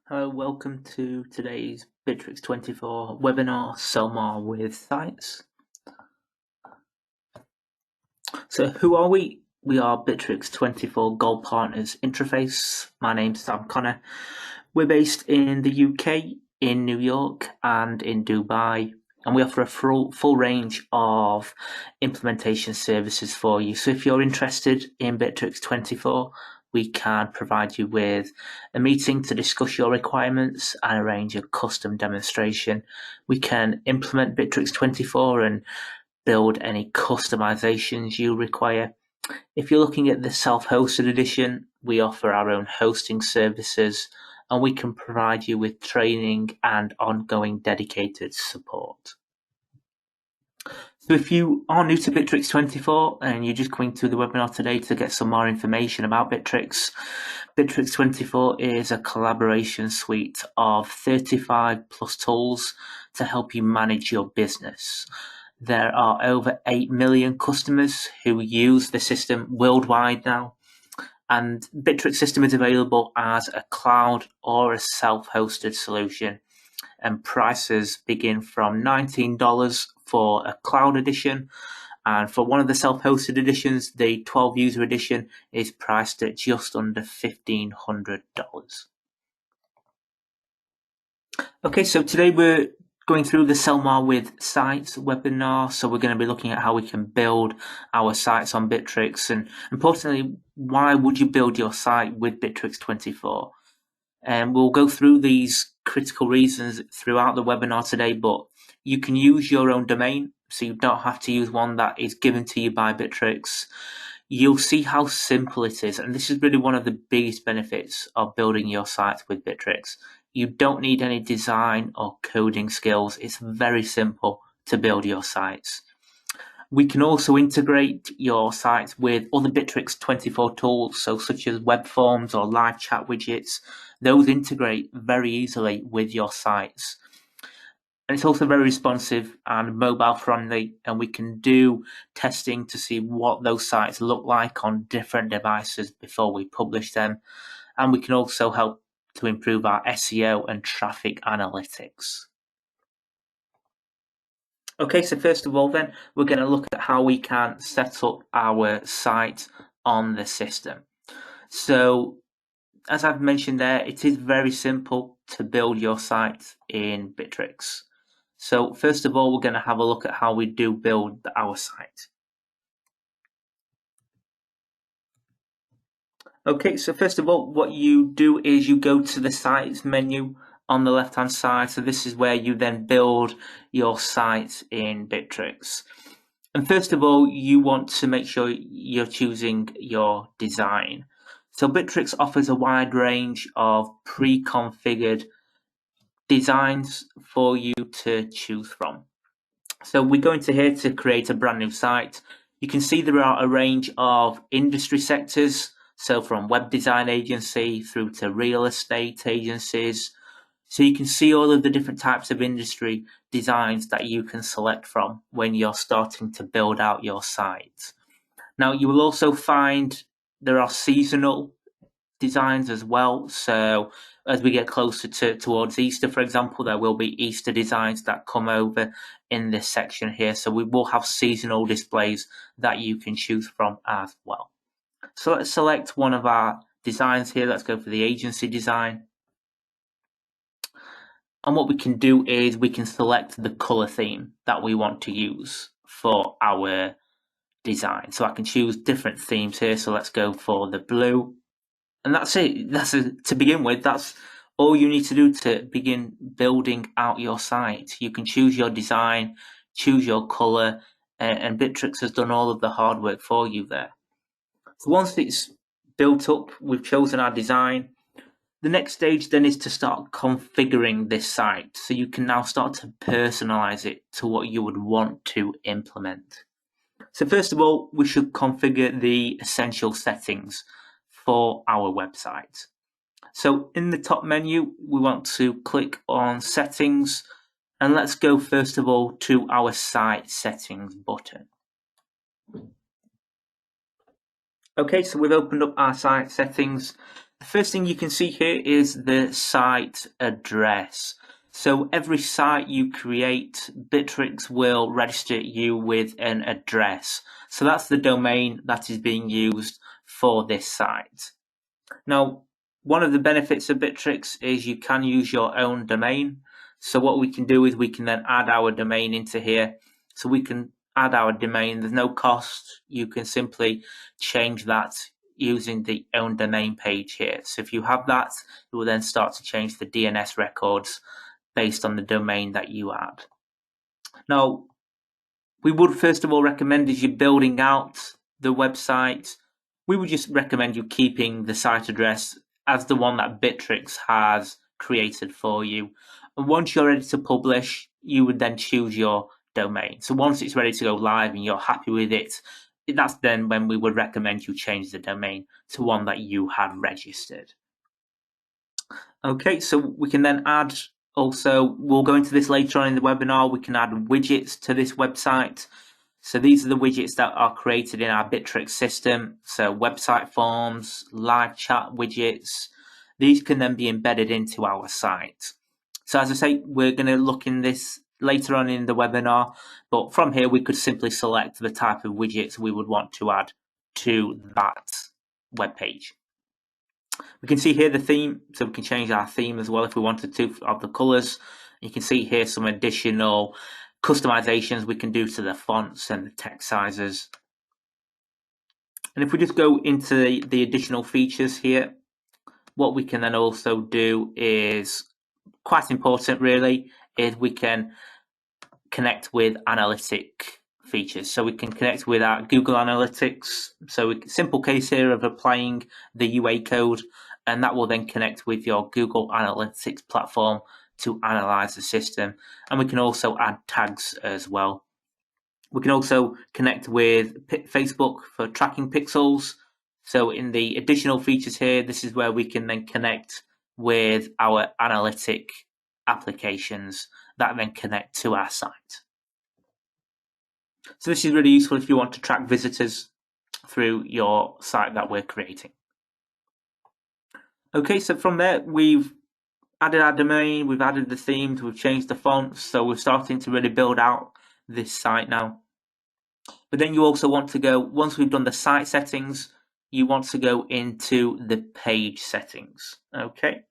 Hello, welcome to today's Bitrix24 webinar, Sell More with Sites. So who are we? We are Bitrix24 Gold Partners Interface. My name's Sam Connor. We're based in the UK, in New York and in Dubai, and we offer a full range of implementation services for you. So if you're interested in Bitrix24, we can provide you with a meeting to discuss your requirements and arrange a custom demonstration. We can implement Bitrix24 and build any customizations you require. If you're looking at the self-hosted edition, we offer our own hosting services and we can provide you with training and ongoing dedicated support. So if you are new to Bitrix24 and you're just coming to the webinar today to get some more information about Bitrix, Bitrix24 is a collaboration suite of 35 plus tools to help you manage your business. There are over 8 million customers who use the system worldwide now, and Bitrix system is available as a cloud or a self-hosted solution, and prices begin from $19 for a cloud edition, and for one of the self-hosted editions, the 12 user edition is priced at just under $1,500. Okay, so today we're going through the Sell More with Sites webinar. So we're going to be looking at how we can build our sites on Bitrix, and importantly, why would you build your site with Bitrix24? And we'll go through these critical reasons throughout the webinar today, but you can use your own domain, so you don't have to use one that is given to you by Bitrix. You'll see how simple it is, and this is really one of the biggest benefits of building your site with Bitrix. You don't need any design or coding skills. It's very simple to build your sites. We can also integrate your sites with other Bitrix24 tools, so such as web forms or live chat widgets. Those integrate very easily with your sites. And it's also very responsive and mobile friendly, and we can do testing to see what those sites look like on different devices before we publish them. And we can also help to improve our SEO and traffic analytics. Okay, so first of all then, we're going to look at how we can set up our site on the system. So as I've mentioned there, it is very simple to build your site in Bitrix. So first of all, we're going to have a look at how we do build our site. Okay, so first of all, what you do is you go to the Sites menu on the left-hand side. So this is where you then build your site in Bitrix. And first of all, you want to make sure you're choosing your design. So Bitrix offers a wide range of pre-configured designs for you to choose from. So we go into here to create a brand new site. You can see there are a range of industry sectors, so from web design agency through to real estate agencies. So you can see all of the different types of industry designs that you can select from when you're starting to build out your site. Now you will also find there are seasonal designs as well. So as we get closer towards Easter, for example, there will be Easter designs that come over in this section here. So we will have seasonal displays that you can choose from as well. So let's select one of our designs here. Let's go for the agency design. And what we can do is we can select the color theme that we want to use for our design. So I can choose different themes here. So let's go for the blue. And that's it. To begin with, that's all you need to do to begin building out your site. You can choose your design, choose your color, and Bitrix has done all of the hard work for you there. So once it's built up, we've chosen our design. The next stage then is to start configuring this site. So you can now start to personalize it to what you would want to implement. So first of all, we should configure the essential settings for our website. So in the top menu, we want to click on settings, and let's go first of all to our site settings button. Okay, so we've opened up our site settings. The The first thing you can see here is the site address. So every site you create, Bitrix will register you with an address. So that's the domain that is being used for this site. Now, one of the benefits of Bitrix is you can use your own domain. So what we can do is we can then add our domain into here. So we can add our domain. There's no cost. You can simply change that using the own domain page here. So if you have that, it will then start to change the DNS records based on the domain that you add. Now, we would first of all recommend, as you're building out the website, we would just recommend you keeping the site address as the one that Bitrix has created for you. And once you're ready to publish, you would then choose your domain. So once it's ready to go live and you're happy with it, that's then when we would recommend you change the domain to one that you had registered. Okay, so we can then add, also, we'll go into this later on in the webinar, we can add widgets to this website. So these are the widgets that are created in our Bitrix system. So website forms, live chat widgets, these can then be embedded into our site. So as I say, we're going to look in this later on in the webinar, but from here we could simply select the type of widgets we would want to add to that web page. We can see here the theme, so we can change our theme as well if we wanted to, of the colors. You can see here some additional customizations we can do to the fonts and the text sizes. And if we just go into the additional features here, what we can then also do is quite important really, is we can connect with analytic features. So we can connect with our Google Analytics. So simple case here of applying the UA code, and that will then connect with your Google Analytics platform to analyze the system. And we can also add tags as well. We can also connect with Facebook for tracking pixels. So in the additional features here, this is where we can then connect with our analytic applications that then connect to our site. So this is really useful if you want to track visitors through your site that we're creating. Okay, so from there, we've added our domain, we've added the themes, we've changed the fonts, so we're starting to really build out this site now. But then you also want to go, once we've done the site settings, you want to go into the page settings, okay?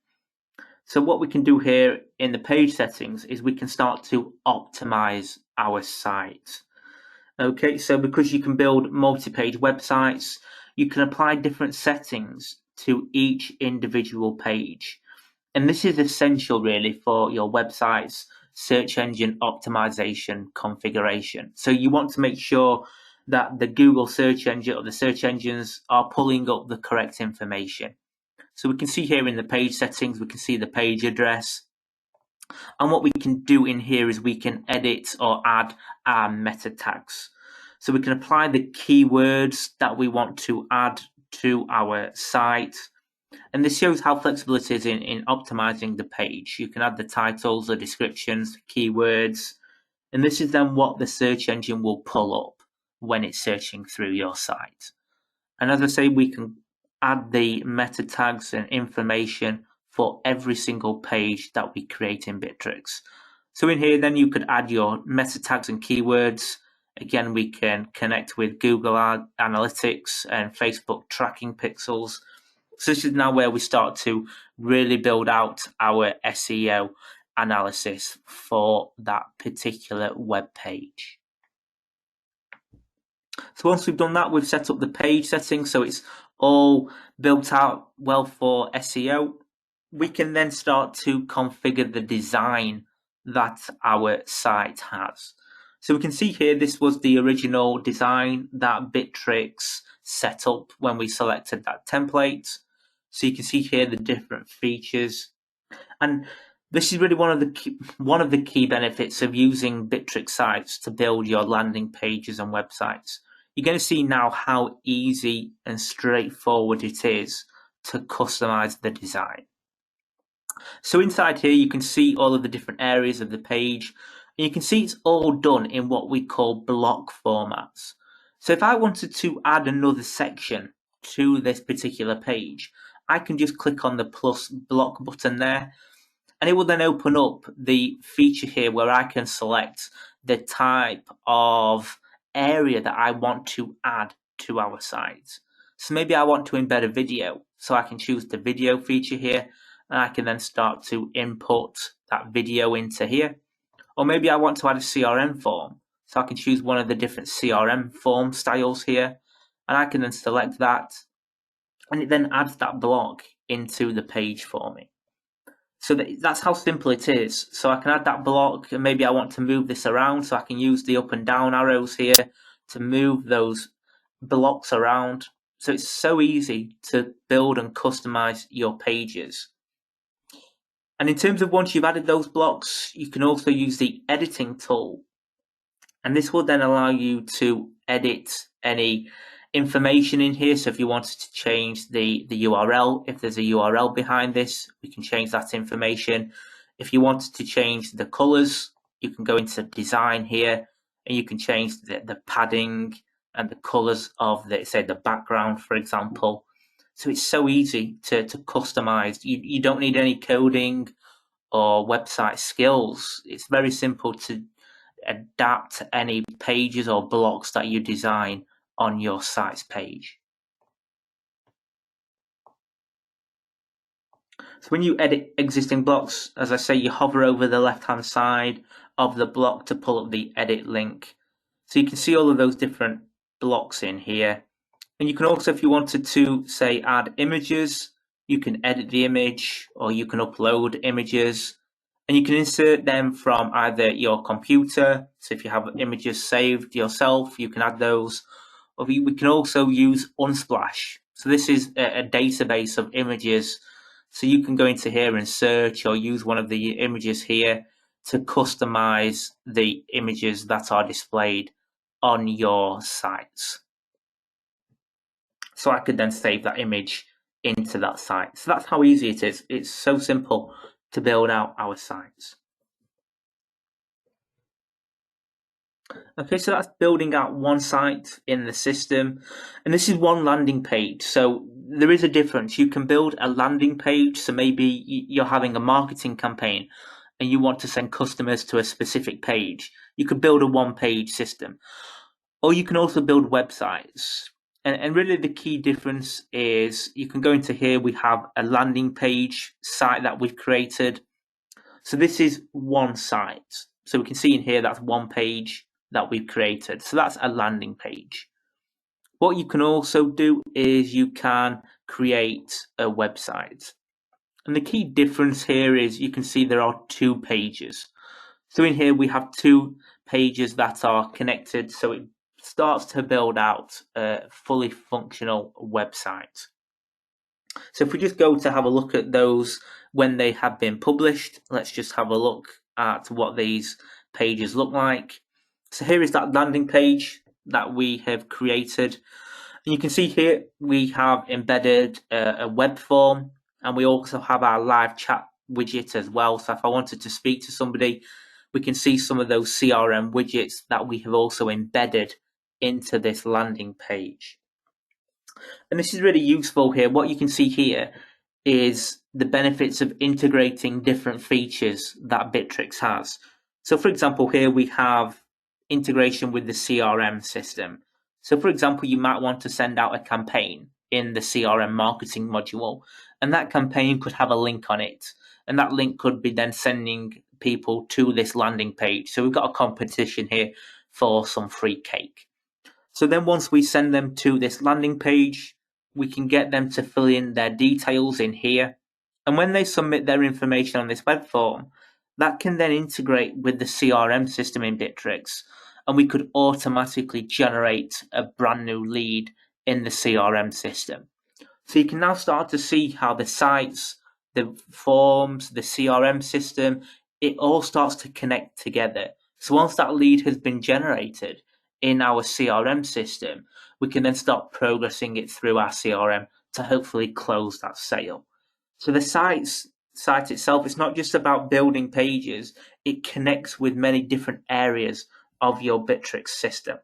So what we can do here in the page settings is we can start to optimize our site. Okay, so because you can build multi-page websites, you can apply different settings to each individual page. And this is essential really for your website's search engine optimization configuration. So you want to make sure that the Google search engine or the search engines are pulling up the correct information. So we can see here in the page settings, we can see the page address. And what we can do in here is we can edit or add our meta tags. So we can apply the keywords that we want to add to our site. And this shows how flexible it is in optimizing the page. You can add the titles, the descriptions, keywords, and this is then what the search engine will pull up when it's searching through your site. And as I say, we can add the meta tags and information for every single page that we create in Bitrix. So in here, then you could add your meta tags and keywords. Again, we can connect with Google Analytics and Facebook tracking pixels. So this is now where we start to really build out our SEO analysis for that particular web page. So once we've done that, we've set up the page settings, so it's all built out well for SEO. We can then start to configure the design that our site has. So we can see here, this was the original design that Bitrix set up when we selected that template. So you can see here the different features. And this is really one of the key benefits of using Bitrix sites to build your landing pages and websites. You're going to see now how easy and straightforward it is to customize the design. So inside here, you can see all of the different areas of the page. And you can see it's all done in what we call block formats. So if I wanted to add another section to this particular page, I can just click on the plus block button there, and it will then open up the feature here where I can select the type of area that I want to add to our site. So maybe I want to embed a video, so I can choose the video feature here, and I can then start to input that video into here. Or maybe I want to add a CRM form, so I can choose one of the different CRM form styles here, and I can then select that, and it then adds that block into the page for me. So that's how simple it is. So I can add that block, and maybe I want to move this around, so I can use the up and down arrows here to move those blocks around. So it's so easy to build and customize your pages. And in terms of once you've added those blocks, you can also use the editing tool. And this will then allow you to edit any information in here. So if you wanted to change the URL, if there's a URL behind this, we can change that information. If you wanted to change the colors, you can go into design here, and you can change the padding and the colors of the background, for example. So it's so easy to customize. You don't need any coding or website skills. It's very simple to adapt any pages or blocks that you design on your site's page. So when you edit existing blocks, as I say, you hover over the left-hand side of the block to pull up the edit link. So you can see all of those different blocks in here. And you can also, if you wanted to, say, add images, you can edit the image, or you can upload images, and you can insert them from either your computer. So if you have images saved yourself, you can add those. Or we can also use Unsplash. So this is a database of images. So you can go into here and search, or use one of the images here to customize the images that are displayed on your sites. So I could then save that image into that site. So that's how easy it is. It's so simple to build out our sites. Okay, so that's building out one site in the system. And this is one landing page. So there is a difference. You can build a landing page. So maybe you're having a marketing campaign and you want to send customers to a specific page. You could build a one-page system. Or you can also build websites. And really the key difference is you can go into here, we have a landing page site that we've created. So this is one site. So we can see in here that's one page that we've created. So that's a landing page. What you can also do is you can create a website. And the key difference here is you can see there are two pages. So in here we have two pages that are connected. So it starts to build out a fully functional website. So if we just go to have a look at those when they have been published, let's just have a look at what these pages look like. So here is that landing page that we have created. And you can see here we have embedded a web form, and we also have our live chat widget as well. So if I wanted to speak to somebody, we can see some of those CRM widgets that we have also embedded into this landing page. And this is really useful here. What you can see here is the benefits of integrating different features that Bitrix has. So for example, here we have integration with the CRM system. So for example, you might want to send out a campaign in the CRM marketing module, and that campaign could have a link on it. And that link could be then sending people to this landing page. So we've got a competition here for some free cake. So then once we send them to this landing page, we can get them to fill in their details in here. And when they submit their information on this web form, that can then integrate with the CRM system in Bitrix, and we could automatically generate a brand new lead in the CRM system. So you can now start to see how the sites, the forms, the CRM system, it all starts to connect together. So once that lead has been generated in our CRM system, we can then start progressing it through our CRM to hopefully close that sale. So the site itself, it's not just about building pages, it connects with many different areas of your Bitrix system.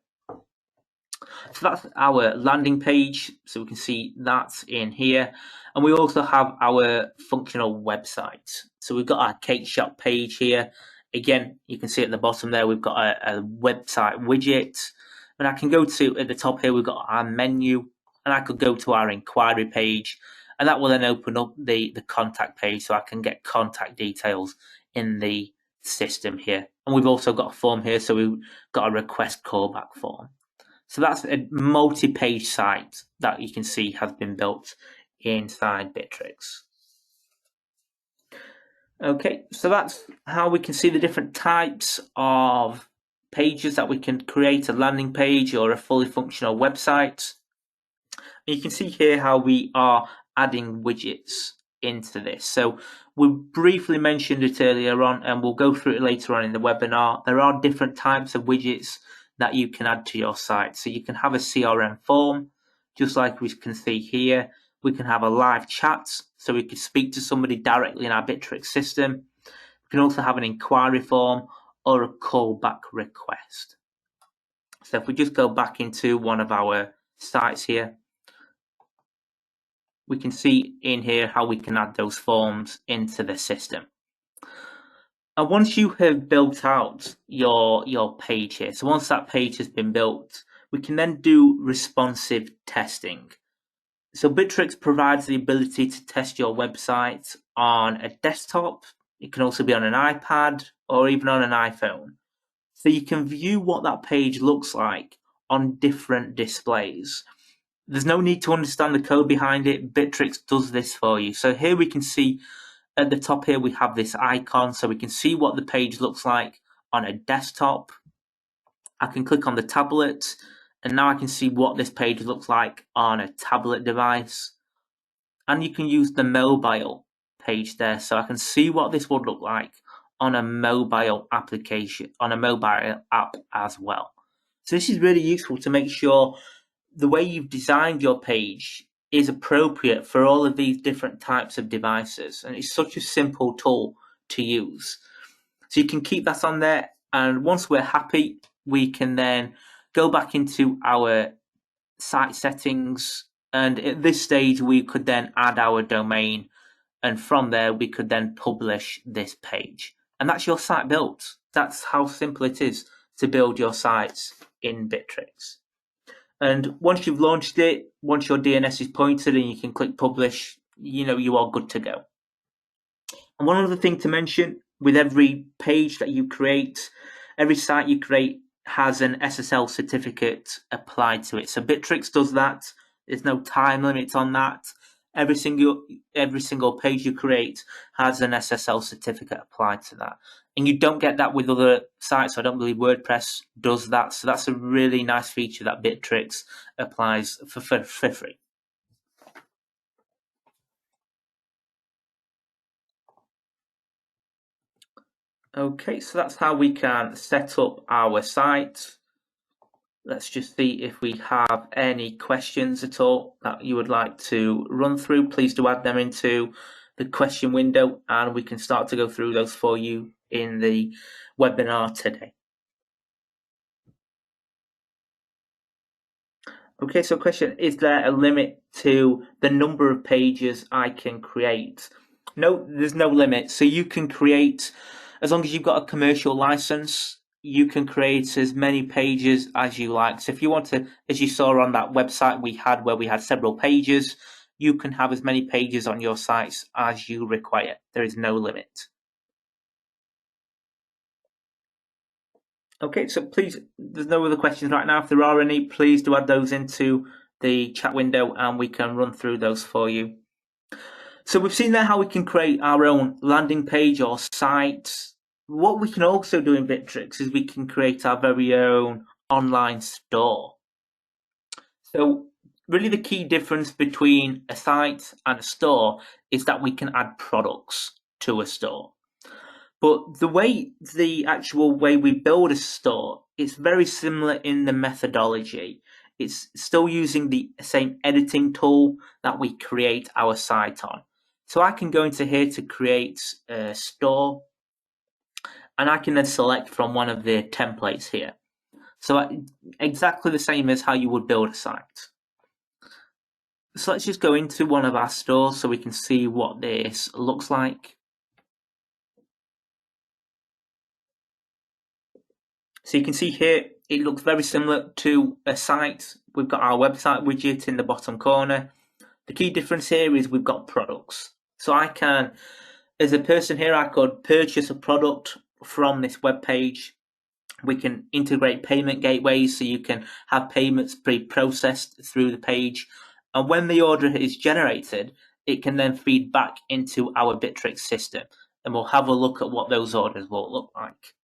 So that's our landing page. So we can see that in here. And we also have our functional website. So we've got our cake shop page here. Again, you can see at the bottom there, we've got a website widget. And I can go to, at the top here, we've got our menu. And I could go to our inquiry page. And that will then open up the contact page so I can get contact details in the system here. And we've also got a form here. So we've got a request callback form. So that's a multi-page site that you can see has been built inside Bitrix. Okay, so that's how we can see the different types of pages that we can create, a landing page or a fully functional website. And you can see here how we are adding widgets into this. So we briefly mentioned it earlier on, and we'll go through it later on in the webinar. There are different types of widgets that you can add to your site. So you can have a CRM form, just like we can see here. We can have a live chat, so we can speak to somebody directly in our Bitrix system. We can also have an inquiry form or a callback request. So if we just go back into one of our sites here, we can see in here how we can add those forms into the system. And once you have built out your page here, so once that page has been built, we can then do responsive testing. So Bitrix provides the ability to test your website on a desktop. It can also be on an iPad or even on an iPhone. So you can view what that page looks like on different displays. There's no need to understand the code behind it. Bitrix does this for you. So here we can see at the top here, we have this icon, so we can see what the page looks like on a desktop. I can click on the tablet, and now I can see what this page looks like on a tablet device. And you can use the mobile page there, so I can see what this would look like on a mobile application, on a mobile app as well. So this is really useful to make sure the way you've designed your page is appropriate for all of these different types of devices. And it's such a simple tool to use. So you can keep that on there. And once we're happy, we can then go back into our site settings. And at this stage, we could then add our domain. And from there, we could then publish this page. And that's your site built. That's how simple it is to build your sites in Bitrix. And once you've launched it, once your DNS is pointed and you can click publish, you are good to go. And one other thing to mention, with every page that you create, every site you create has an SSL certificate applied to it. So Bitrix does that. There's no time limit on that. Every single page you create has an SSL certificate applied to that. And you don't get that with other sites. I don't believe WordPress does that. So that's a really nice feature that Bitrix applies for free. Okay, so that's how we can set up our site. Let's just see if we have any questions at all that you would like to run through. Please do add them into the question window and we can start to go through those for you in the webinar today. Okay, so question, is there a limit to the number of pages I can create? No, there's no limit. So you can create, as long as you've got a commercial license, you can create as many pages as you like. So if you want to, as you saw on that website we had where we had several pages, you can have as many pages on your sites as you require. There is no limit. Okay, so please, there's no other questions right now. If there are any, please do add those into the chat window and we can run through those for you. So we've seen there how we can create our own landing page or site. What we can also do in Bitrix is we can create our very own online store. So really the key difference between a site and a store is that we can add products to a store. But the actual way we build a store, it's very similar in the methodology. It's still using the same editing tool that we create our site on. So I can go into here to create a store, and I can then select from one of the templates here. So exactly the same as how you would build a site. So let's just go into one of our stores so we can see what this looks like. So you can see here, it looks very similar to a site. We've got our website widget in the bottom corner. The key difference here is we've got products. So I can, as a person here, I could purchase a product from this web page. We can integrate payment gateways so you can have payments pre-processed through the page. And when the order is generated, it can then feed back into our Bitrix system. And we'll have a look at what those orders will look like.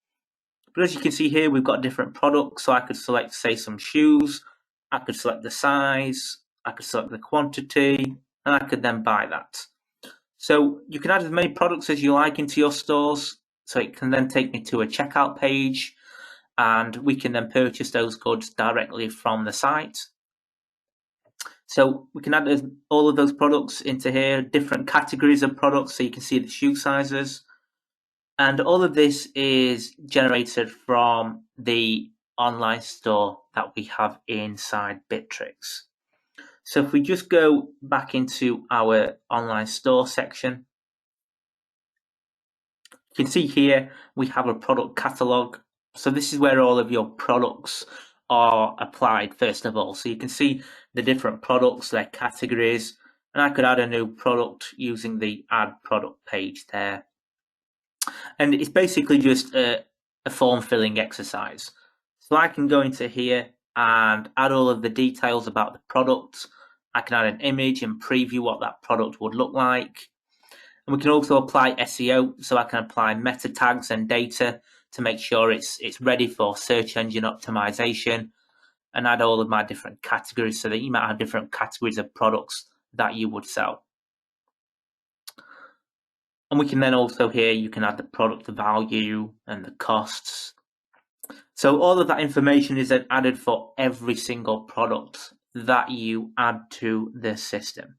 But as you can see here, we've got different products. So I could select, say, some shoes. I could select the size. I could select the quantity. And I could then buy that. So you can add as many products as you like into your stores. So it can then take me to a checkout page. And we can then purchase those goods directly from the site. So we can add all of those products into here, different categories of products, so you can see the shoe sizes. And all of this is generated from the online store that we have inside Bitrix. So if we just go back into our online store section, you can see here we have a product catalog. So this is where all of your products are applied first of all. So you can see the different products, their categories, and I could add a new product using the add product page there. And it's basically just a form filling exercise. So I can go into here and add all of the details about the product. I can add an image and preview what that product would look like. And we can also apply SEO, so I can apply meta tags and data to make sure it's ready for search engine optimization, and add all of my different categories so that you might have different categories of products that you would sell. And we can then also here, you can add the product value and the costs. So all of that information is then added for every single product that you add to the system.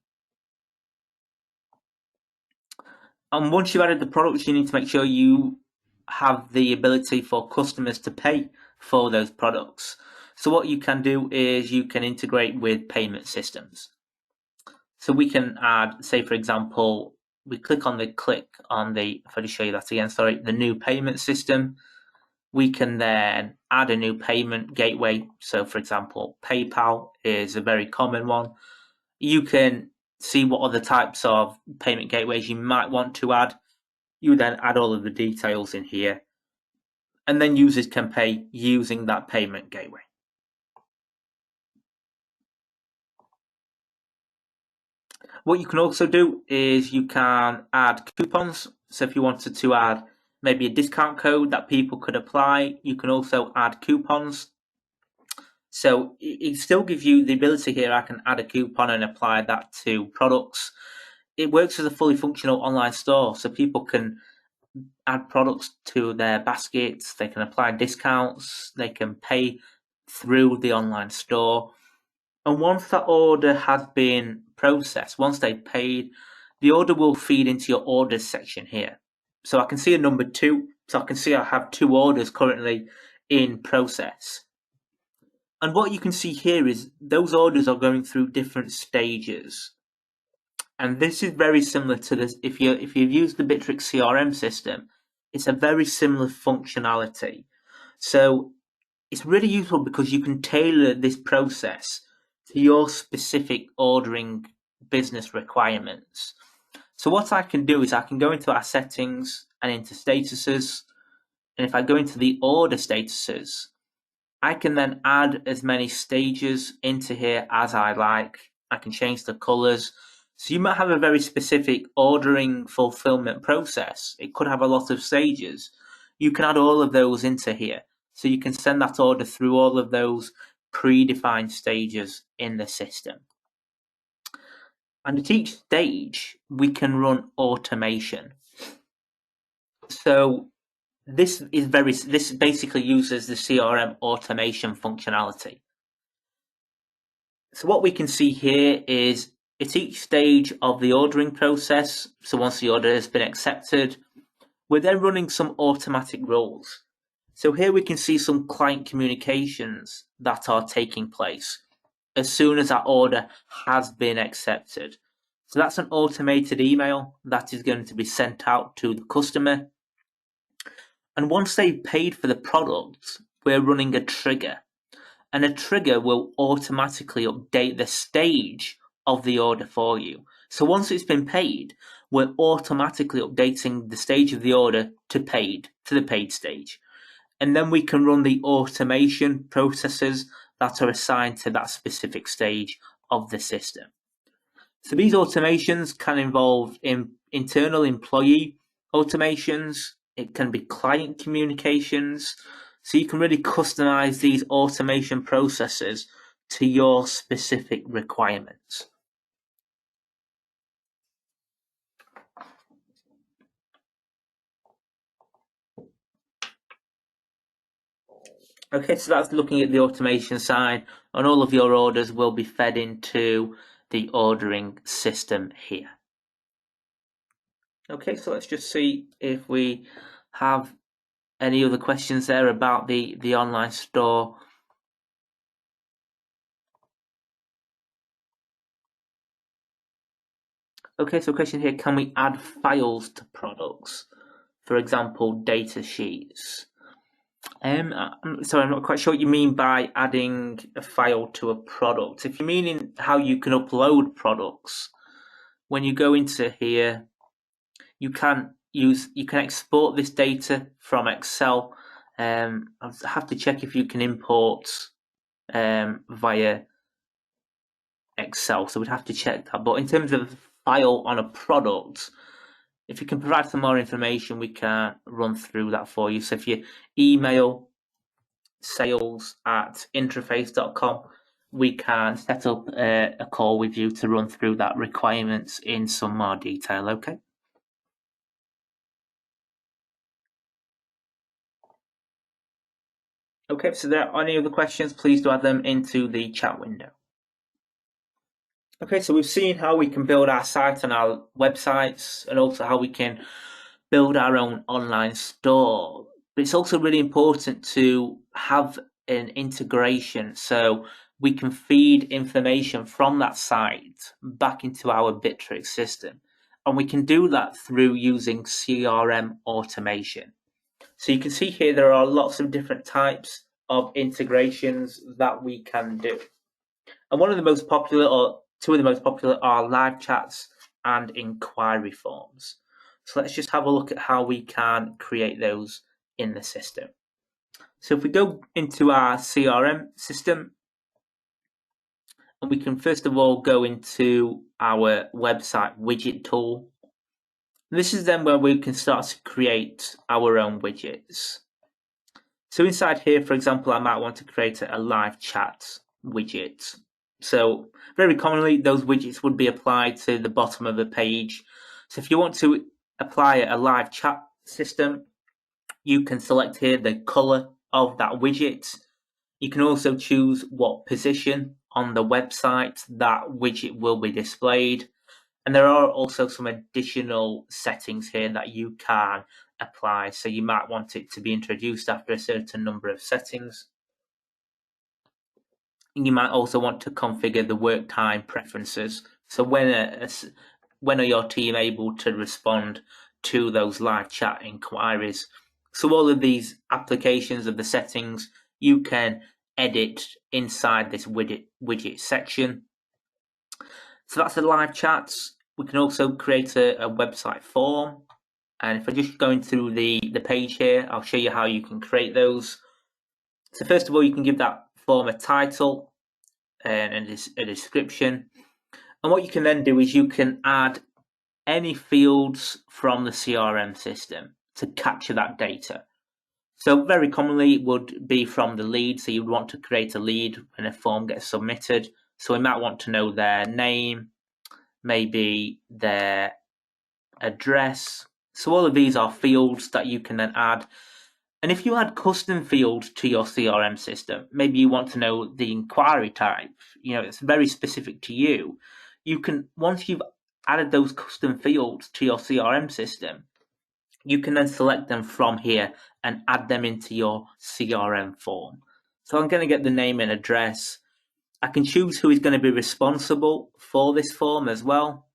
And once you've added the products, you need to make sure you have the ability for customers to pay for those products. So what you can do is you can integrate with payment systems. So we can add, say for example, we click on the, if I just show you that again, sorry, the new payment system. We can then add a new payment gateway. So for example, PayPal is a very common one. You can see what other types of payment gateways you might want to add. You then add all of the details in here, and then users can pay using that payment gateway. What you can also do is you can add coupons. So if you wanted to add maybe a discount code that people could apply, you can also add coupons. So it still gives you the ability here, I can add a coupon and apply that to products. It works as a fully functional online store, so people can add products to their baskets, they can apply discounts, they can pay through the online store. And once that order has been processed, once they've paid, the order will feed into your orders section here. So I can see a number 2, so I can see I have 2 orders currently in process. And what you can see here is those orders are going through different stages. And this is very similar to this. If you've used the Bitrix CRM system, it's a very similar functionality. So it's really useful because you can tailor this process to your specific ordering business requirements. So what I can do is I can go into our settings and into statuses. And if I go into the order statuses, I can then add as many stages into here as I like. I can change the colors. So you might have a very specific ordering fulfillment process. It could have a lot of stages. You can add all of those into here. So you can send that order through all of those predefined stages in the system. And at each stage, we can run automation. So this basically uses the CRM automation functionality. So what we can see here is at each stage of the ordering process, so once the order has been accepted, we're then running some automatic rules. So here we can see some client communications that are taking place as soon as that order has been accepted. So that's an automated email that is going to be sent out to the customer. And once they've paid for the product, we're running a trigger. And a trigger will automatically update the stage of the order for you. So once it's been paid, we're automatically updating the stage of the order to the paid stage. And then we can run the automation processes that are assigned to that specific stage of the system. So these automations can involve internal employee automations. It can be client communications. So you can really customize these automation processes to your specific requirements. Okay, so that's looking at the automation side, and all of your orders will be fed into the ordering system here. Okay, so let's just see if we have any other questions there about the online store. Okay, so question here, can we add files to products? For example, data sheets. So I'm not quite sure what you mean by adding a file to a product. If you're meaning how you can upload products, when you go into here, you can export this data from Excel. I have to check if you can import via Excel, so we'd have to check that. But in terms of file on a product, if you can provide some more information, we can run through that for you. So if you email sales@intraface.com, we can set up a call with you to run through that requirements in some more detail, okay? Okay, so there are any other questions, please do add them into the chat window. Okay, so we've seen how we can build our site and our websites, and also how we can build our own online store. But it's also really important to have an integration so we can feed information from that site back into our Bitrix system. And we can do that through using CRM Automation. So you can see here there are lots of different types of integrations that we can do. And one of the most popular, or two of the most popular, are live chats and inquiry forms. So let's just have a look at how we can create those in the system. So if we go into our CRM system, and we can first of all go into our website widget tool. This is then where we can start to create our own widgets. So inside here, for example, I might want to create a live chat widget. So very commonly, those widgets would be applied to the bottom of the page. So if you want to apply a live chat system, you can select here the color of that widget. You can also choose what position on the website that widget will be displayed. And there are also some additional settings here that you can apply. So you might want it to be introduced after a certain number of settings. And you might also want to configure the work time preferences. So when are your team able to respond to those live chat inquiries? So all of these applications of the settings you can edit inside this widget section. So that's the live chats. We can also create a website form. And if I just go through the page here, I'll show you how you can create those. So first of all, you can give that form a title and a description. And what you can then do is you can add any fields from the CRM system to capture that data. So very commonly it would be from the lead. So you would want to create a lead when a form gets submitted. So we might want to know their name, maybe their address. So all of these are fields that you can then add. And if you add custom fields to your CRM system, maybe you want to know the inquiry type, it's very specific to you. You can, once you've added those custom fields to your CRM system, you can then select them from here and add them into your CRM form. So I'm going to get the name and address. I can choose who is going to be responsible for this form as well.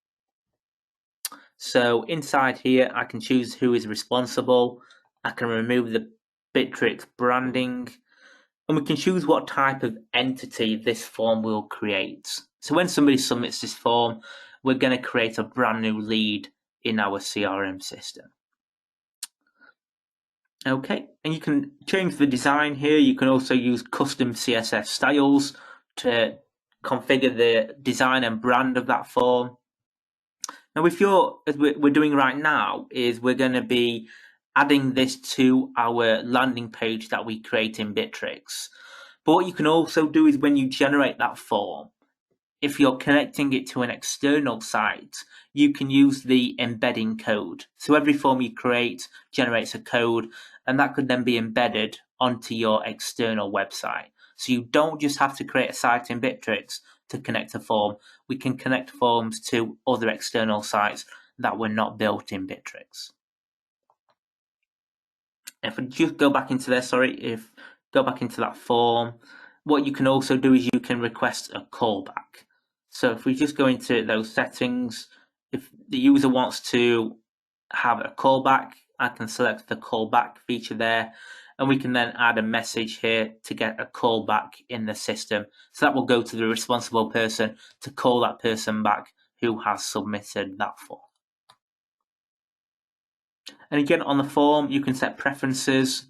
So inside here, I can choose who is responsible. I can remove the Bitrix branding, and we can choose what type of entity this form will create. So when somebody submits this form, we're going to create a brand new lead in our CRM system. Okay, and you can change the design here. You can also use custom CSS styles to configure the design and brand of that form. Now, as we're doing right now, is we're going to be adding this to our landing page that we create in Bitrix. But what you can also do is when you generate that form, if you're connecting it to an external site, you can use the embedding code. So every form you create generates a code, and that could then be embedded onto your external website. So you don't just have to create a site in Bitrix to connect a form. We can connect forms to other external sites that were not built in Bitrix. If we just go back into there, go back into that form, what you can also do is you can request a callback. So if we just go into those settings, if the user wants to have a callback, I can select the callback feature there, and we can then add a message here to get a callback in the system. So that will go to the responsible person to call that person back who has submitted that form. And again, on the form, you can set preferences.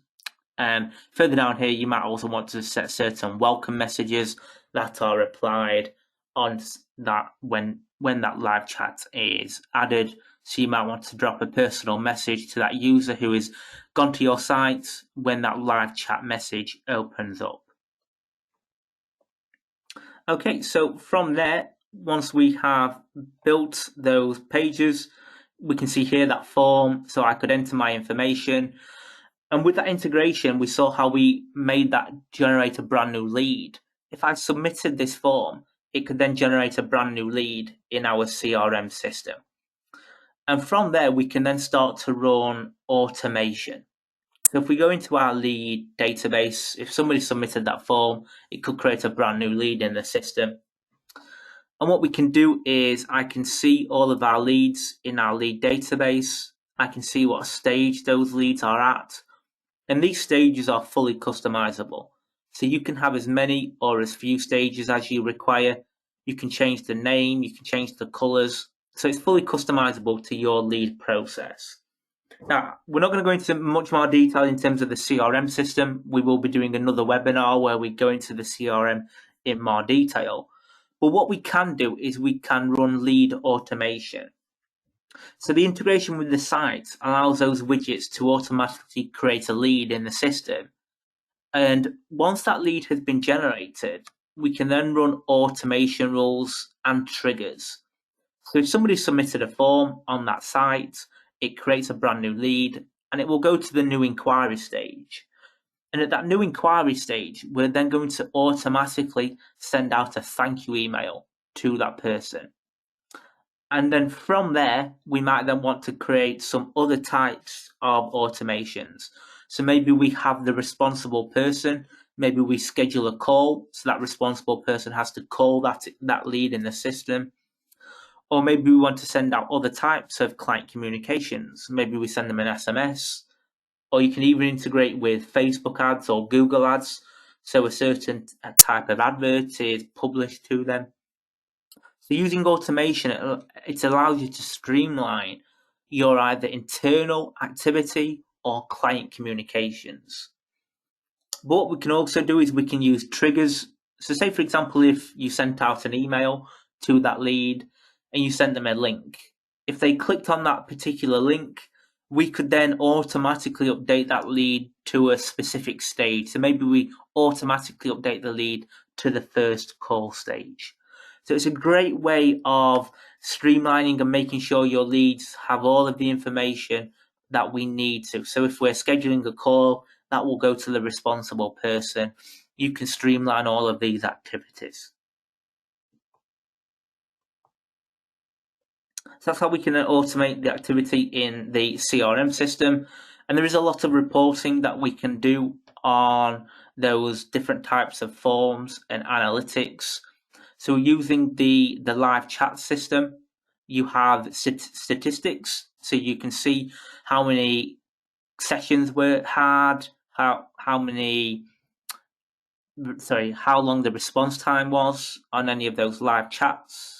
Further down here, you might also want to set certain welcome messages that are applied on that when that live chat is added. So you might want to drop a personal message to that user who has gone to your site when that live chat message opens up. Okay, so from there, once we have built those pages, we can see here that form. So I could enter my information. And with that integration, we saw how we made that generate a brand new lead. If I submitted this form, it could then generate a brand new lead in our CRM system. And from there, we can then start to run automation. So if we go into our lead database, if somebody submitted that form, it could create a brand new lead in the system. And what we can do is I can see all of our leads in our lead database. I can see what stage those leads are at. And these stages are fully customizable. So you can have as many or as few stages as you require. You can change the name, you can change the colors. So it's fully customizable to your lead process. Now, we're not going to go into much more detail in terms of the CRM system. We will be doing another webinar where we go into the CRM in more detail. But what we can do is we can run lead automation. So the integration with the site allows those widgets to automatically create a lead in the system. And once that lead has been generated, we can then run automation rules and triggers. So if somebody submitted a form on that site, it creates a brand new lead and it will go to the new inquiry stage. And at that new inquiry stage, we're then going to automatically send out a thank you email to that person. And then from there, we might then want to create some other types of automations. So maybe we have the responsible person, maybe we schedule a call, so that responsible person has to call that lead in the system. Or maybe we want to send out other types of client communications. Maybe we send them an SMS, or you can even integrate with Facebook ads or Google ads. So a certain type of advert is published to them. So using automation, it allows you to streamline your either internal activity or client communications. But what we can also do is we can use triggers. So say, for example, if you sent out an email to that lead and you sent them a link, if they clicked on that particular link, we could then automatically update that lead to a specific stage. So maybe we automatically update the lead to the first call stage. So it's a great way of streamlining and making sure your leads have all of the information that we need to. So if we're scheduling a call, that will go to the responsible person. You can streamline all of these activities. So that's how we can automate the activity in the CRM system. And there is a lot of reporting that we can do on those different types of forms and analytics. So using the live chat system, you have statistics, so you can see how many sessions were had, how long the response time was on any of those live chats.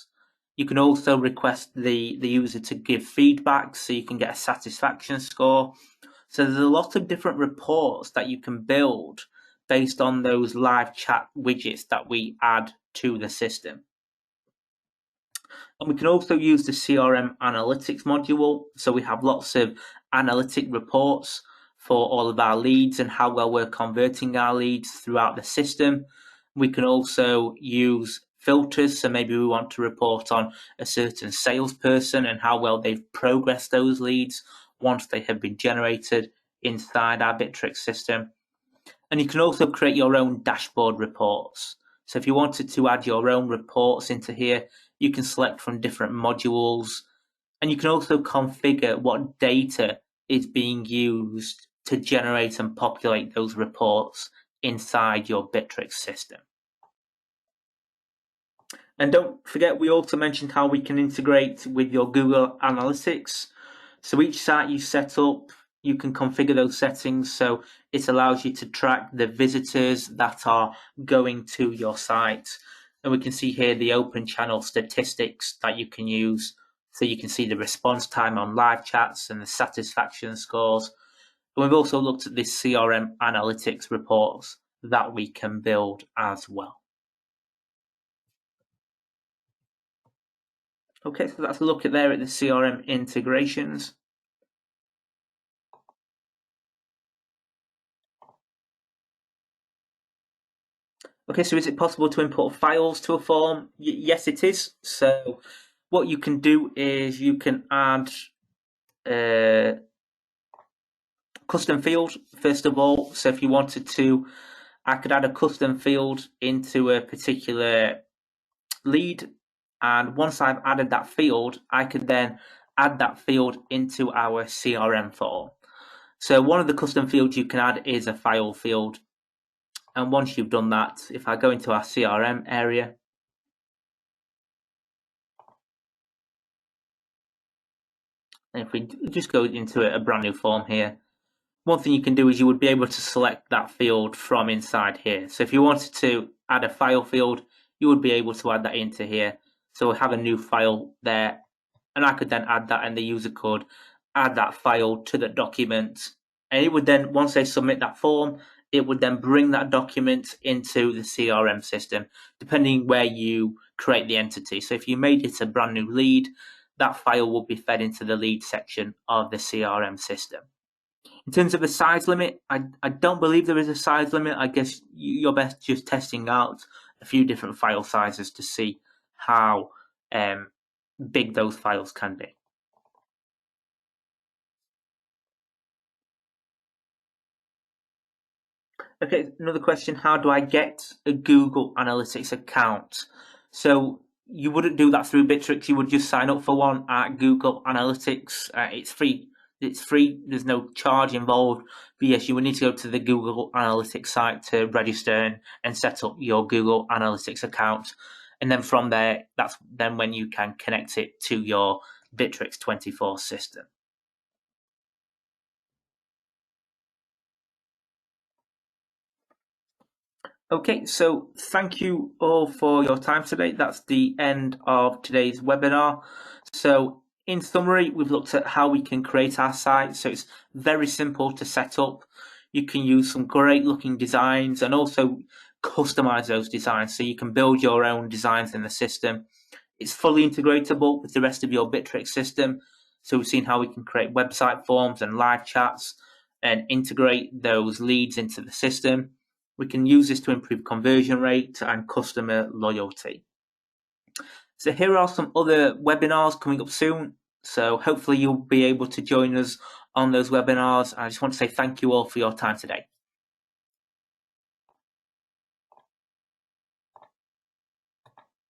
You can also request the user to give feedback, so you can get a satisfaction score. So there's a lot of different reports that you can build based on those live chat widgets that we add to the system. And we can also use the CRM analytics module. So we have lots of analytic reports for all of our leads and how well we're converting our leads throughout the system. We can also use filters. So maybe we want to report on a certain salesperson and how well they've progressed those leads once they have been generated inside our Bitrix system. And you can also create your own dashboard reports. So if you wanted to add your own reports into here, you can select from different modules, and you can also configure what data is being used to generate and populate those reports inside your Bitrix system. And don't forget, we also mentioned how we can integrate with your Google Analytics. So each site you set up, you can configure those settings so it allows you to track the visitors that are going to your site. And we can see here the open channel statistics that you can use. So you can see the response time on live chats and the satisfaction scores. And we've also looked at the CRM analytics reports that we can build as well. Okay, so that's a look at the CRM integrations. Okay, so is it possible to import files to a form? Yes, it is. So what you can do is you can add a custom field, first of all. So if you wanted to, I could add a custom field into a particular lead. And once I've added that field, I could then add that field into our CRM form. So one of the custom fields you can add is a file field. And once you've done that, if I go into our CRM area, and if we just go into a brand new form here, one thing you can do is you would be able to select that field from inside here. So if you wanted to add a file field, you would be able to add that into here. So we'll have a new file there, and I could then add that, and the user could add that file to the document. And it would then, once they submit that form, it would then bring that document into the CRM system, depending where you create the entity. So if you made it a brand new lead, that file will be fed into the lead section of the CRM system. In terms of the size limit, I don't believe there is a size limit. I guess you're best just testing out a few different file sizes to see how big those files can be. Okay, another question, how do I get a Google Analytics account? So you wouldn't do that through Bitrix, you would just sign up for one at Google Analytics. It's free. There's no charge involved. But yes, you would need to go to the Google Analytics site to register and set up your Google Analytics account. And then from there, that's then when you can connect it to your Bitrix24 system. Okay, so thank you all for your time today. That's the end of today's webinar. So in summary, we've looked at how we can create our site. So it's very simple to set up. You can use some great looking designs and also customize those designs. So you can build your own designs in the system. It's fully integratable with the rest of your Bitrix system. So we've seen how we can create website forms and live chats and integrate those leads into the system. We can use this to improve conversion rate and customer loyalty. So here are some other webinars coming up soon. So hopefully you'll be able to join us on those webinars. I just want to say thank you all for your time today.